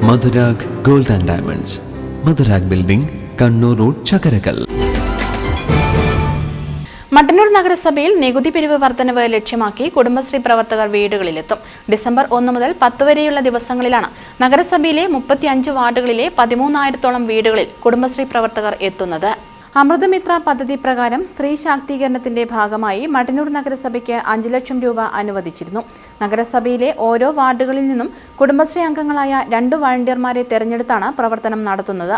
Madhurag gold and diamonds, Madhurag building, Kannur road, Chakkarakal. Mattannur നഗരസഭയിൽ നികുതി പിരിവ് വർധനവ് ലക്ഷ്യമാക്കി കുടുംബശ്രീ പ്രവർത്തകർ വീടുകളിലെത്തും. ഡിസംബർ 1 മുതൽ 10 വരെയുള്ള ദിവസങ്ങളിലാണ് നഗരസഭയിലെ 35 വാർഡുകളിലെ 13,000-ഓളം വീടുകളിൽ കുടുംബശ്രീ പ്രവർത്തകർ എത്തുന്നത്. അമൃതമിത്ര പദ്ധതി പ്രകാരം സ്ത്രീ ശാക്തീകരണത്തിന്റെ ഭാഗമായി മട്ടന്നൂർ നഗരസഭയ്ക്ക് 5 ലക്ഷം രൂപ അനുവദിച്ചിരുന്നു. നഗരസഭയിലെ ഓരോ വാർഡുകളിൽ നിന്നും കുടുംബശ്രീ അംഗങ്ങളായ 2 വളണ്ടിയർമാരെ തെരഞ്ഞെടുത്താണ് പ്രവർത്തനം നടത്തുന്നത്.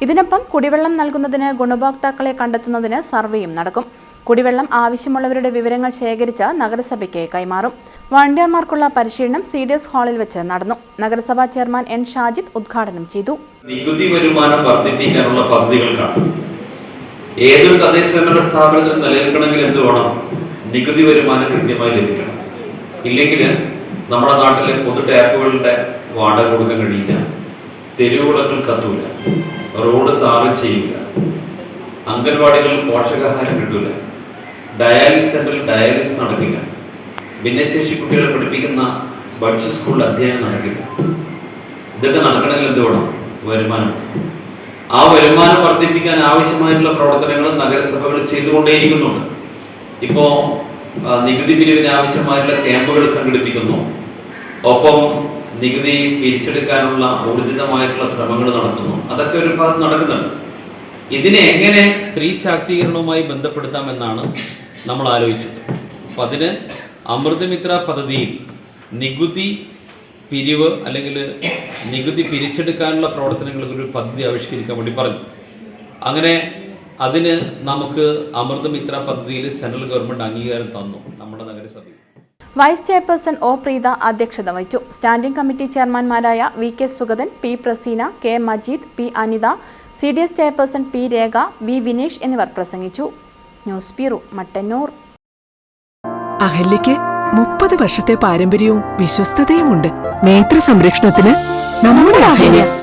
ഇതിനൊപ്പം കുടിവെള്ളം നൽകുന്നതിന് ഗുണഭോക്താക്കളെ കണ്ടെത്തുന്നതിന് സർവേയും നടക്കും. കുടിവെള്ളം ആവശ്യമുള്ളവരുടെ വിവരങ്ങൾ ശേഖരിച്ച് നഗരസഭയ്ക്ക് കൈമാറും. വളണ്ടിയർമാർക്കുള്ള പരിശീലനം CDS ഹാളിൽ വെച്ച് നടന്നു. നഗരസഭാ ചെയർമാൻ N. ഷാജിദ് ഉദ്ഘാടനം ചെയ്തു. നികുതി വരുമാനം വർദ്ധിപ്പിക്കാനുള്ള പദ്ധതികൾക്കാണ്. ഏതൊരു തദ്ദേശഭരണ സ്ഥാപനത്തിൽ നിലനിൽക്കണമെങ്കിൽ എന്ത് വേണം? നികുതി വരുമാനം കൃത്യമായി ലഭിക്കണം. ഇല്ലെങ്കിൽ നമ്മുടെ നാട്ടിലെ പൊതു ടാപ്പുകളുടെ വാടക കൊടുക്കാൻ കഴിയില്ല, തെരുവുകളങ്ങൾ കത്തൂല, റോഡ് താറ് ചെയ്യില്ല, അംഗൻവാടികളിൽ പോഷകാഹാരം കിട്ടൂല, ഡയാലിസിസ് സെന്ററിൽ ഡയാലിസിസ് നടക്കില്ല, ഭിന്നശേഷി കുട്ടികളെ പഠിപ്പിക്കുന്ന ബഡ്സ് സ്കൂളിൽ അധ്യയനം നടക്കില്ല. ഇതൊക്കെ നടക്കണമെങ്കിൽ എന്ത് വേണം? വരുമാനം. ആ വരുമാനം വർദ്ധിപ്പിക്കാൻ ആവശ്യമായിട്ടുള്ള പ്രവർത്തനങ്ങൾ നഗരസഭകൾ ചെയ്തുകൊണ്ടേയിരിക്കുന്നുണ്ട്. ഇപ്പോൾ നികുതി പിരിവിന് ആവശ്യമായിട്ടുള്ള ക്യാമ്പുകൾ സംഘടിപ്പിക്കുന്നു. ഒപ്പം നികുതി പിരിച്ചെടുക്കാനുള്ള ഊർജിതമായിട്ടുള്ള ശ്രമങ്ങൾ നടത്തുന്നു. അതൊക്കെ ഒരു ഭാഗത്ത് നടക്കുന്നുണ്ട്. ഇതിനെ എങ്ങനെ സ്ത്രീ ശാക്തീകരണവുമായി ബന്ധപ്പെടുത്താമെന്നാണ് നമ്മൾ ആലോചിച്ചത്. അപ്പം അതിന് അമൃതമിത്ര പദ്ധതിയിൽ നികുതി പിരിവ് അല്ലെങ്കിൽ നികുതി പിരിച്ചെടുക്കാനുള്ള പ്രവർത്തനങ്ങൾക്ക് ഒരു പദ്ധതി ആവിഷ്കരിക്കാൻ വേണ്ടി പറഞ്ഞു. അങ്ങനെ അതിന് നമുക്ക് അമൃതമിത്ര പദ്ധതിയിൽ സെൻട്രൽ ഗവൺമെൻറ് അംഗീകാരം തന്നു നമ്മുടെ നഗരസഭയിൽ. Vice chairperson O. പ്രീത അധ്യക്ഷത വഹിച്ചു. സ്റ്റാൻഡിംഗ് കമ്മിറ്റി ചെയർമാൻമാരായ V. K. Sugathan, P. Praseena, K. Majeed, P. Anitha, CDS chairperson P. Rekha, V. Vinesh എന്നിവർ പ്രസംഗിച്ചു. News bureau, Mattannur. അഹല്യയ്ക്ക് 30 വർഷത്തെ പാരമ്പര്യവും വിശ്വസ്തതയുമുണ്ട്. നേത്ര സംരക്ഷണത്തിന് നമ്മുടെ അഹല്യ.